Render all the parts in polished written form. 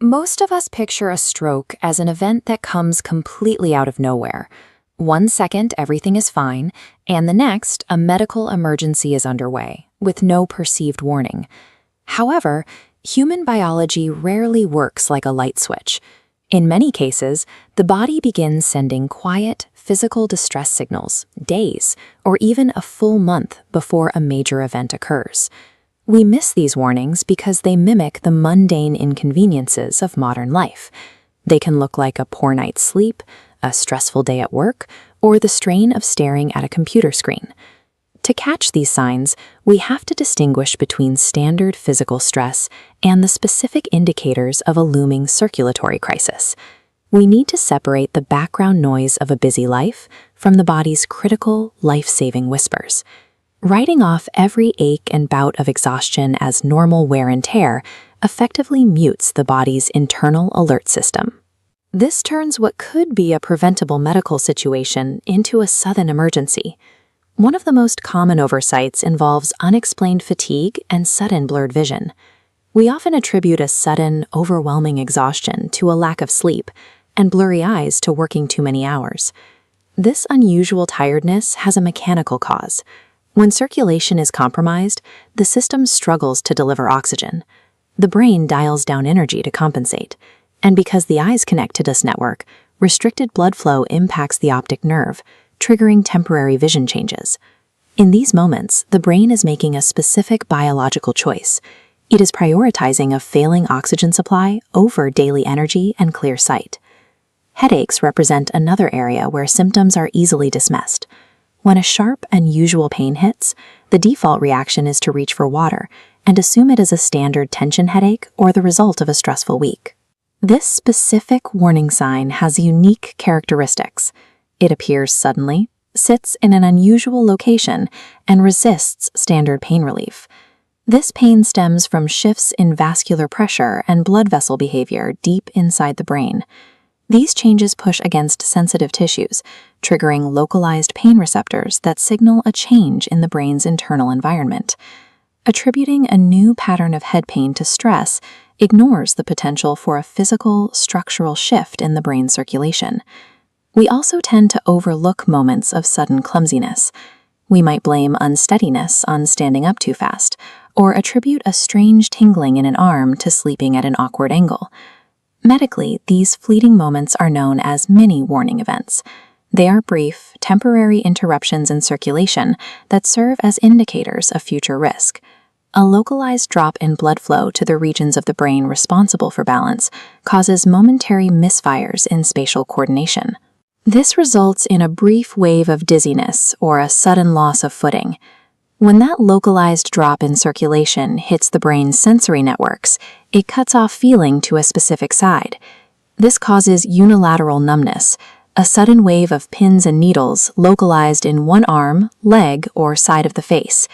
Most of us picture a stroke as an event that comes completely out of nowhere. 1 second, everything is fine, and the next, a medical emergency is underway, with no perceived warning. However, human biology rarely works like a light switch. In many cases, the body begins sending quiet, physical distress signals days or even a full month before a major event occurs. We miss these warnings because they mimic the mundane inconveniences of modern life. They can look like a poor night's sleep, a stressful day at work, or the strain of staring at a computer screen. To catch these signs, we have to distinguish between standard physical stress and the specific indicators of a looming circulatory crisis. We need to separate the background noise of a busy life from the body's critical, life-saving whispers. Writing off every ache and bout of exhaustion as normal wear and tear effectively mutes the body's internal alert system. This turns what could be a preventable medical situation into a sudden emergency. One of the most common oversights involves unexplained fatigue and sudden blurred vision. We often attribute a sudden, overwhelming exhaustion to a lack of sleep and blurry eyes to working too many hours. This unusual tiredness has a mechanical cause. When circulation is compromised, the system struggles to deliver oxygen. The brain dials down energy to compensate. And because the eyes connect to this network, restricted blood flow impacts the optic nerve, triggering temporary vision changes. In these moments, the brain is making a specific biological choice. It is prioritizing a failing oxygen supply over daily energy and clear sight. Headaches represent another area where symptoms are easily dismissed. When a sharp, unusual pain hits, the default reaction is to reach for water and assume it is a standard tension headache or the result of a stressful week. This specific warning sign has unique characteristics. It appears suddenly, sits in an unusual location, and resists standard pain relief. This pain stems from shifts in vascular pressure and blood vessel behavior deep inside the brain. These changes push against sensitive tissues, triggering localized pain receptors that signal a change in the brain's internal environment. Attributing a new pattern of head pain to stress ignores the potential for a physical, structural shift in the brain's circulation. We also tend to overlook moments of sudden clumsiness. We might blame unsteadiness on standing up too fast, or attribute a strange tingling in an arm to sleeping at an awkward angle. Medically, these fleeting moments are known as mini-warning events. They are brief, temporary interruptions in circulation that serve as indicators of future risk. A localized drop in blood flow to the regions of the brain responsible for balance causes momentary misfires in spatial coordination. This results in a brief wave of dizziness or a sudden loss of footing. When that localized drop in circulation hits the brain's sensory networks, it cuts off feeling to a specific side. This causes unilateral numbness, a sudden wave of pins and needles localized in one arm, leg, or side of the face.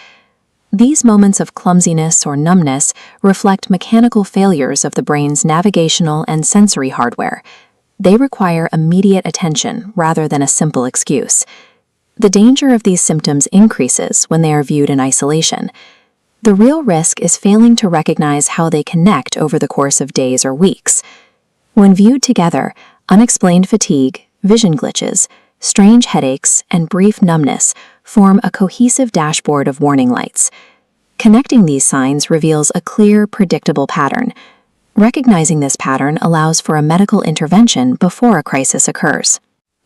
These moments of clumsiness or numbness reflect mechanical failures of the brain's navigational and sensory hardware. They require immediate attention rather than a simple excuse. The danger of these symptoms increases when they are viewed in isolation. The real risk is failing to recognize how they connect over the course of days or weeks. When viewed together, unexplained fatigue, vision glitches, strange headaches, and brief numbness form a cohesive dashboard of warning lights. Connecting these signs reveals a clear, predictable pattern. Recognizing this pattern allows for a medical intervention before a crisis occurs.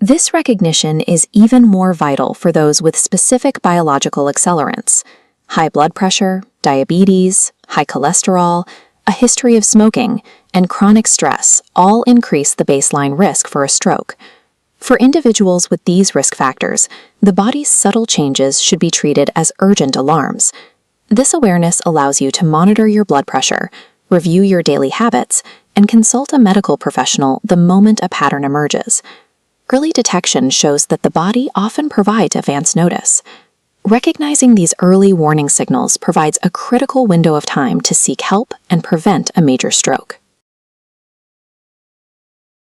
This recognition is even more vital for those with specific biological accelerants. High blood pressure, diabetes, high cholesterol, a history of smoking, and chronic stress all increase the baseline risk for a stroke. For individuals with these risk factors, the body's subtle changes should be treated as urgent alarms. This awareness allows you to monitor your blood pressure, review your daily habits, and consult a medical professional the moment a pattern emerges. Early detection shows that the body often provides advance notice. Recognizing these early warning signals provides a critical window of time to seek help and prevent a major stroke.